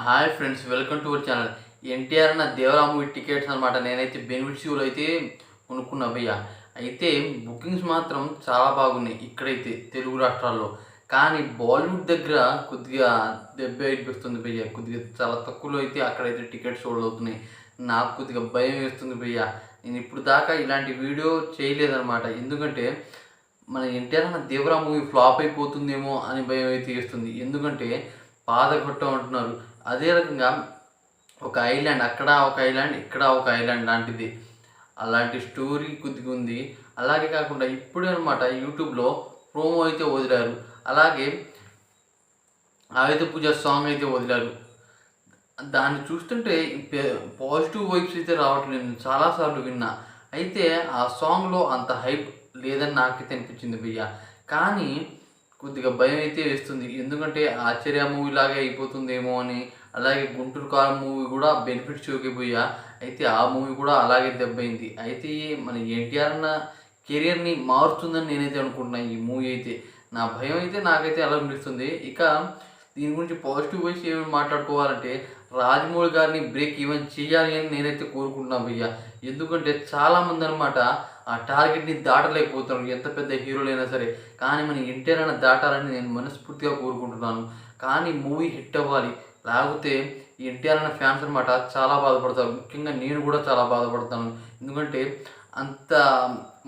Hi friends, welcome to our channel. NTR అన్న Devara movie tickets అనమాట. నేనైతే బెనిఫిట్స్లో అయితే కొనుక్కున్నా భయ్య. అయితే బుకింగ్స్ మాత్రం చాలా బాగున్నాయి ఇక్కడైతే తెలుగు రాష్ట్రాల్లో. కానీ బాలీవుడ్ దగ్గర కొద్దిగా దెబ్బ అయిపోతుంది భయ్య. కొద్దిగా చాలా తక్కువలో అయితే అక్కడైతే టికెట్స్ సోల్డ్ అవుతున్నాయి. నాకు కొద్దిగా భయం వేస్తుంది భయ్య. నేను ఇప్పుడు దాకా ఇలాంటి వీడియో చేయలేదన్నమాట. ఎందుకంటే మన ఎన్టీఆర్ అన్న దేవరా మూవీ ఫ్లాప్ అయిపోతుందేమో అని భయం అయితే వేస్తుంది. ఎందుకంటే పాత కొట్టం అంటున్నారు. అదే రకంగా ఒక ఐలాండ్, అక్కడ ఒక ఐలాండ్, ఇక్కడ ఒక ఐలాండ్ లాంటిది. అలాంటి స్టోరీ కొద్దిగా ఉంది. అలాగే కాకుండా ఇప్పుడే అనమాట యూట్యూబ్లో ప్రోమో అయితే వదిలారు. అలాగే ఆయుధ పూజ సాంగ్ అయితే వదిలారు. దాన్ని చూస్తుంటే పాజిటివ్ వైబ్స్ అయితే రావట్లేదు. నేను చాలాసార్లు విన్నా. అయితే ఆ సాంగ్లో అంత హైప్ లేదని నాకైతే అనిపించింది భయ్య. కానీ కొద్దిగా భయం అయితే వేస్తుంది. ఎందుకంటే ఆశ్చర్య మూవీ లాగే అయిపోతుందేమో అని. అలాగే గుంటూరు కారం మూవీ కూడా బెనిఫిట్ షోకి పోయా. అయితే ఆ మూవీ కూడా అలాగే దెబ్బైంది. అయితే మన ఎన్టీఆర్ అన్న కెరియర్ని మారుతుందని నేనైతే అనుకుంటున్నాను ఈ మూవీ అయితే. నా భయం అయితే నాకైతే అలా అనిపిస్తుంది. ఇక దీని గురించి పాజిటివ్ వైస్ ఏమైనా మాట్లాడుకోవాలంటే రాజమౌళి గారిని బ్రేక్ ఈవెన్ చేయాలి అని నేనైతే కోరుకుంటున్నాను భయ్య. ఎందుకంటే చాలామంది అనమాట ఆ టార్గెట్ని దాటలేకపోతున్నారు, ఎంత పెద్ద హీరోలైనా సరే. కానీ మన ఎన్టీఆర్ అన్న దాటాలని నేను మనస్ఫూర్తిగా కోరుకుంటున్నాను. కానీ మూవీ హిట్ అవ్వాలి. లేకపోతే ఎన్టీఆర్ అన్న ఫ్యాన్స్ అనమాట చాలా బాధపడతారు. ముఖ్యంగా నేను కూడా చాలా బాధపడతాను. ఎందుకంటే అంత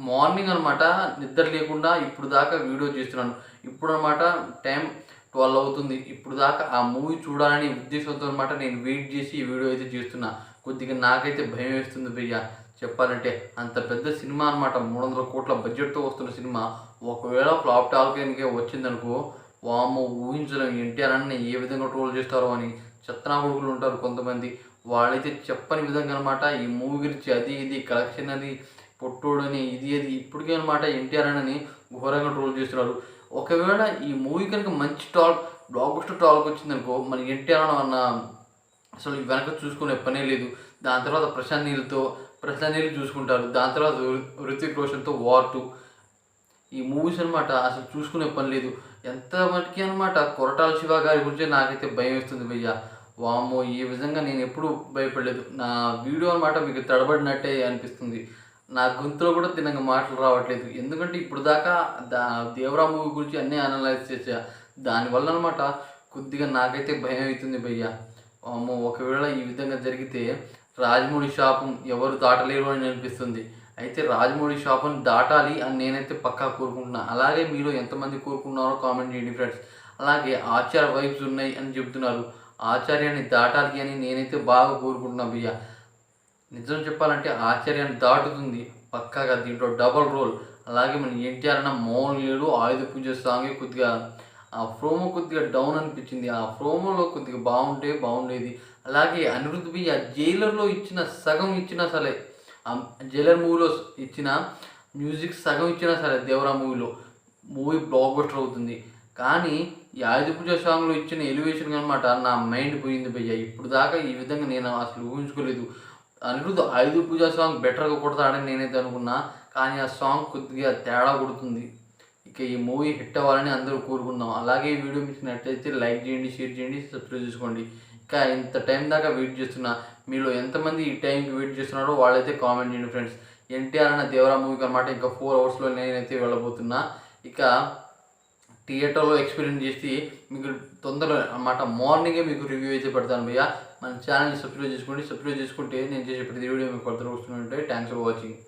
మార్నింగ్ అనమాట నిద్ర లేకుండా ఇప్పుడు దాకా వీడియో చేస్తున్నాను. ఇప్పుడు అనమాట టైం 12 అవుతుంది. ఇప్పుడు దాకా ఆ మూవీ చూడాలని ఉద్దేశంతో అనమాట నేను వెయిట్ చేసి ఈ వీడియో అయితే చేస్తున్నా. కొద్దిగా నాకైతే భయం వేస్తుంది భయ్య. చెప్పాలంటే అంత పెద్ద సినిమా అనమాట, 300 కోట్ల బడ్జెట్తో వస్తున్న సినిమా ఒకవేళ ఫ్లాప్ టాల్కనికే వచ్చిందనుకో, వామ్మో ఊహించలేం ఎన్టీఆర్ అన్న ఏ విధంగా ట్రోల్ చేస్తారో అని. చెత్తనా కొడుకులు ఉంటారు కొంతమంది, వాళ్ళైతే చెప్పని విధంగా అనమాట ఈ మూవీ గురించి అది ఇది కలెక్షన్ అని పొట్టోడని ఇది అది ఇప్పటికే అనమాట ఎన్టీఆర్ అని ఘోరంగా ట్రోల్ చేస్తున్నారు. ఒకవేళ ఈ మూవీ కనుక మంచి బ్లాక్ బస్టర్ టాక్ వచ్చిందనుకో, మన ఎన్టీఆర్ అన్న అసలు వెనక చూసుకునే పనే లేదు. దాని తర్వాత ప్రశాంత్ నీళ్ళు చూసుకుంటారు. దాని తర్వాత రుతిక్ రోషన్తో వార్ 2. ఈ మూవీస్ అనమాట అసలు చూసుకునే పని లేదు. ఎంత మటుకి అనమాట కొరటాల శివ గారి గురించి నాకైతే భయం వేస్తుంది భయ్య. వామ్మో, ఈ విధంగా నేను ఎప్పుడూ భయపడలేదు. నా వీడియో అనమాట మీకు తడబడినట్టే అనిపిస్తుంది. నా గొంతులో కూడా తినగా మాటలు రావట్లేదు. ఎందుకంటే ఇప్పుడు దాకా దేవరా మూవీ గురించి అన్నీ అనలైజ్ చేసా. దానివల్ల అనమాట కొద్దిగా నాకైతే భయం అవుతుంది భయ్య. వామ్మో, ఒకవేళ ఈ విధంగా జరిగితే రాజమౌళి శాపం ఎవరు దాటలేరు అని అనిపిస్తుంది. అయితే రాజమౌళి శాపం దాటాలి అని నేనైతే పక్కా కోరుకుంటున్నా. అలాగే మీలో ఎంతమంది కోరుకున్నారో కామెంట్ చేయండి ఫ్రెండ్స్. అలాగే ఆచార్య వైబ్స్ ఉన్నాయి అని చెప్తున్నారు. ఆచార్యాన్ని దాటాలి అని నేనైతే బాగా కోరుకుంటున్నా భయ్య. నిజం చెప్పాలంటే ఆశ్చర్యాన్ని దాటుతుంది పక్కాగా. దీంట్లో డబల్ రోల్. అలాగే మన ఎన్టీఆర్ అన్న మౌన్ లేడు. ఆయుధ పూజ సాంగే కొద్దిగా ఆ ప్రోమో కొద్దిగా డౌన్ అనిపించింది. ఆ ప్రోమోలో కొద్దిగా బాగుండేది. అలాగే అనిరుద్ధ్ భయ్య జైలర్లో సగం ఇచ్చినా సరే, జైలర్ మూవీలో ఇచ్చిన మ్యూజిక్ సగం ఇచ్చినా సరే దేవరా మూవీ బ్లాక్ బస్టర్ అవుతుంది. కానీ ఈ ఆయుధ పూజ సాంగ్లో ఇచ్చిన ఎలివేషన్ అనమాట నా మైండ్ పోయింది భయ్య. ఇప్పుడు దాకా ఈ విధంగా నేను అసలు ఊహించుకోలేదు. అనిరుద్ధ్ ఆయుధ పూజ సాంగ్ బెటర్గా కొడతాడని నేనైతే అనుకున్నా. కానీ ఆ సాంగ్ కొద్దిగా తేడా కొడుతుంది. ఇక ఈ మూవీ హిట్ అవ్వాలని అందరూ కోరుకుందాం. అలాగే ఈ వీడియో మీకు నచ్చితే లైక్ చేయండి, షేర్ చేయండి, సబ్స్క్రైబ్ చేసుకోండి. ఇంకా ఇంత టైం దాకా వెయిట్ చేస్తున్నా. మీలో ఎంతమంది ఈ టైంకి వెయిట్ చేస్తున్నారో వాళ్ళైతే కామెంట్ చేయండి ఫ్రెండ్స్. ఎన్టీఆర్ అన్న దేవరా మూవీకి అనమాట ఇంకా 4 అవర్స్లో నేనైతే వెళ్ళబోతున్నా. ఇక థియేటర్లో ఎక్స్పీరియన్స్ చేసి మీకు తొందరలో అనమాట మార్నింగే మీకు రివ్యూ అయితే పెడతాను భయ్య. మన ఛానల్ని సబ్స్క్రైబ్ చేసుకుంటే నేను చేసే ప్రతి వీడియో మీకు కొత్తగా వస్తుంటే. Thanks for watching.